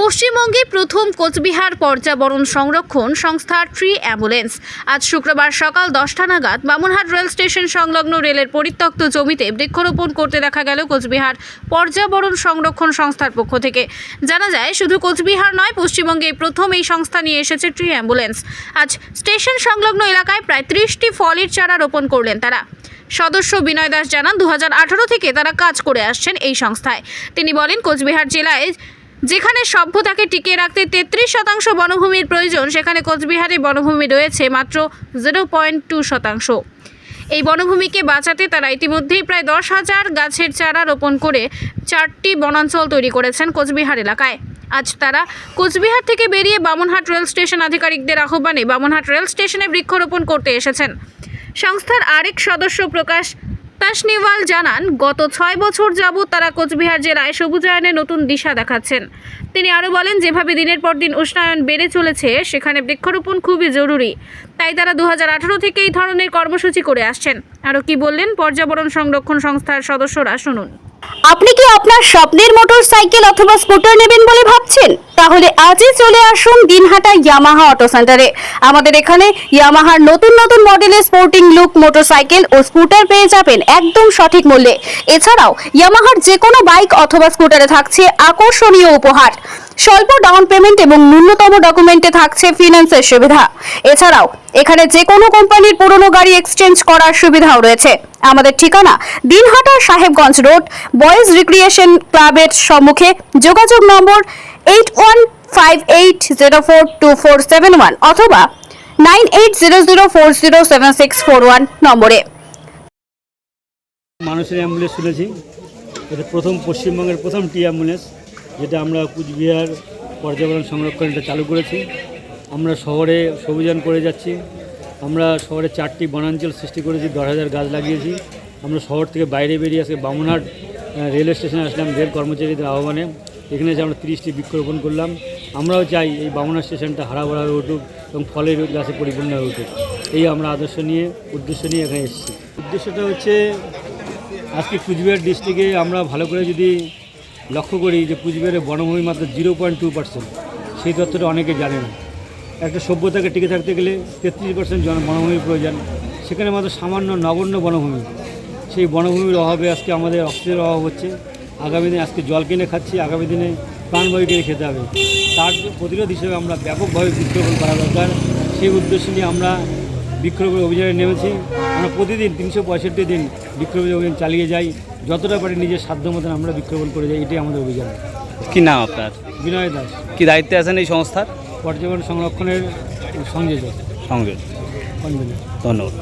পশ্চিমবঙ্গে প্রথম কোচবিহার পর্যাবরণ সংরক্ষণ সংস্থা ট্রি অ্যাম্বুলেন্স আজ শুক্রবার সকাল 10টা নাগাদ বামুনহাট রেল স্টেশন সংলগ্ন রেলের পরিত্যক্ত জমিতে বৃক্ষরোপণ করতে দেখা গেল কোচবিহার পর্যাবরণ সংরক্ষণ সংস্থার পক্ষ থেকে। জানা যায়, শুধু কোচবিহার নয়, পশ্চিমবঙ্গে প্রথম এই সংস্থা নিয়ে এসেছে ট্রি অ্যাম্বুলেন্স। আজ স্টেশন সংলগ্ন এলাকায় প্রায় 30টি ফলের চারা রোপণ করলেন তারা। সদস্য বিনয় দাস জানান, 2018 থেকে তারা কাজ করে আসছেন এই সংস্থায়। তিনি বলেন, কোচবিহার জেলায় যেখানে সভ্যতাকে টিকিয়ে রাখতে 33% বনভূমির প্রয়োজন, সেখানে কোচবিহারে বনভূমি রয়েছে মাত্র 0.2%। এই বনভূমিকে বাঁচাতে তারা ইতিমধ্যেই প্রায় 10,000 গাছের চারা রোপণ করে 4টি বনাঞ্চল তৈরি করেছেন কোচবিহার এলাকায়। আজ তারা কোচবিহার থেকে বেরিয়ে বামুনহাট রেল স্টেশন আধিকারিকদের আহ্বানে বামুনহাট রেল স্টেশনে বৃক্ষরোপণ করতে এসেছেন। সংস্থার আরেক সদস্য প্রকাশ তাসনিওয়াল জানান, গত 6 বছর যাবৎ তারা কোচবিহার জেলায় সবুজায়নে নতুন দিশা দেখাচ্ছেন। তিনি আরও বলেন, যেভাবে দিনের পর দিন উষ্ণায়ন বেড়ে চলেছে, সেখানে বৃক্ষরোপণ খুবই জরুরি। তাই তারা 2018 থেকে এই ধরনের কর্মসূচি করে আসছেন। আরও কি বললেন পর্যাবরণ সংরক্ষণ সংস্থার সদস্যরা, শুনুন। আপনি কি আপনার স্বপ্নের মোটরসাইকেল অথবা স্কুটার নেবেন বলে ভাবছেন? তাহলে আজই চলে আসুন দিনহাটা ইয়ামাহা অটো সেন্টারে। আমাদের এখানে ইয়ামাহার নতুন নতুন মডেলের স্পোর্টিং লুক মোটরসাইকেল ও স্কুটার পেয়ে যাবেন একদম সঠিক মূল্যে। এছাড়াও ইয়ামাহার যে কোনো বাইক অথবা স্কুটারে থাকছে আকর্ষণীয় উপহার। স্বল্প ডাউন পেমেন্ট এবং ন্যূনতম ডকুমেন্টে থাকছে ফিন্যান্সের সুবিধা। এছাড়াও এখানে যে কোনো কোম্পানির পুরনো গাড়ি এক্সচেঞ্জ করার সুবিধাও রয়েছে। আমাদের ঠিকানা Dinhata Sahebganj road, boys recreation ক্লাবের সম্মুখে। যোগাযোগ নম্বর 8158042471 অথবা 9800407641 নম্বরে। মানুষের অ্যাম্বুলেন্স শুনেছি, এটা প্রথম পশ্চিমবঙ্গের প্রথম টি অ্যাম্বুলেন্স, যেটা আমরা কুচবিহার পর্যাবরণ সংরক্ষণ এটা চালু করেছি। আমরা শহরে সবুজায়ন করে যাচ্ছি। আমরা শহরে 4টি বনাঞ্চল সৃষ্টি করেছি, 10,000 গাছ লাগিয়েছি। আমরা শহর থেকে বাইরে বেরিয়ে আজকে বামুনহাট রেল স্টেশনে আসলাম রেল কর্মচারীদের আহ্বানে। এখানে এসে আমরা 30টি বৃক্ষরোপণ করলাম। আমরাও চাই এই বামুনহাট স্টেশনটা হারাভরা হয়ে উঠুক এবং ফলের গাছে পরিপূর্ণ হয়ে উঠুক। এই আমরা উদ্দেশ্য নিয়ে এখানে এসেছি। উদ্দেশ্যটা হচ্ছে, আজকে কুচবিহার ডিস্ট্রিক্টে আমরা ভালো করে যদি লক্ষ্য করি যে কুচবিহারের বনভূমি মাত্র 0.2%। সেই তথ্যটা অনেকে জানে না। একটা সভ্যতাকে টিকে থাকতে গেলে 33% বনভূমির প্রয়োজন। সেখানে মাত্র সামান্য নগণ্য বনভূমি। সেই বনভূমির অভাবে আজকে আমাদের অক্সিজেনের অভাব হচ্ছে। আগামী দিনে আজকে জল কিনে খাচ্ছি, আগামী দিনে প্রাণবায়ু কিনে খেতে হবে। তার প্রতিরোধ হিসেবে আমরা ব্যাপকভাবে বৃক্ষরোপণ করা দরকার। সেই উদ্দেশ্য নিয়ে আমরা বৃক্ষরোপণ অভিযানে নেমেছি। আমরা প্রতিদিন 365 দিন বৃক্ষরোপণ অভিযান চালিয়ে যাই। যতটা পারি নিজের সাধ্য মতন আমরা বৃক্ষরোপণ করে যাই। এটাই আমাদের অভিযান। কি নাম আপনার? বিনয় দাস। কি দায়িত্বে আছেন এই সংস্থার? পর্যাবরণ সংরক্ষণের সংযোজক। ধন্যবাদ।